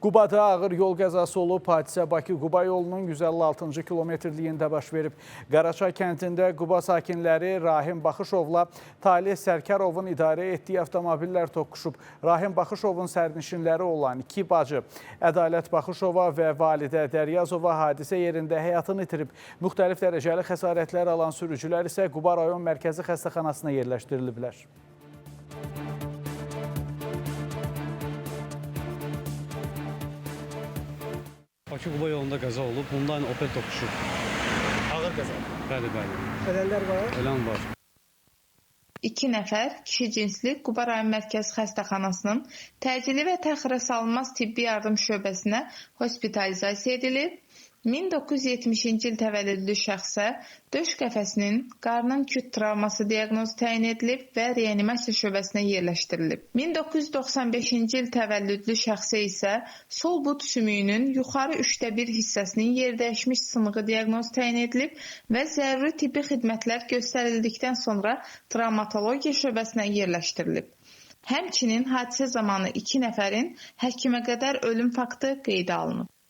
Qubada ağır yol qəzası olub. Hadisə Bakı-Quba yolunun 156-cı kilometrliyində baş verib. Qaraçay kəndində Quba sakinləri Rahim Baxışovla Talih Sərkarovun idarə etdiyi avtomobillər toqquşub. Rahim Baxışovun sərnişinləri olan iki bacı Ədalət Baxışova və validə Dəryazova hadisə yerində həyatını itirib. Müxtəlif dərəcəli xəsarətlər alan sürücülər isə Quba rayon mərkəzi xəstəxanasına yerləşdiriliblər. Bakı-Quba yolunda qəza olub. Bundan Opel toqquşub. Ağır qəza. Bəli. Ölənlər var. Ölən var. 2 nəfər kişi cinsli Quba rayon mərkəzi xəstəxanasının təcili və təxirə salınmaz tibbi yardım şöbəsinə hospitalizasiya edilib. 1970-ci il təvəllüdlü şəxsə döş qəfəsinin qarnın küt travması diaqnozu təyin edilib və reanimasiya şöbəsinə yerləşdirilib. 1995-ci il təvəllüdlü şəxsə isə sol but sümüyünün yuxarı 1/3 hissəsinin yerdəyişmiş sınığı diaqnozu təyin edilib və zəruri tibbi xidmətlər göstərildikdən sonra travmatologiya şöbəsinə yerləşdirilib. Həmçinin hadisə zamanı 2 nəfərin həkimə qədər ölüm faktı qeydə alınıb.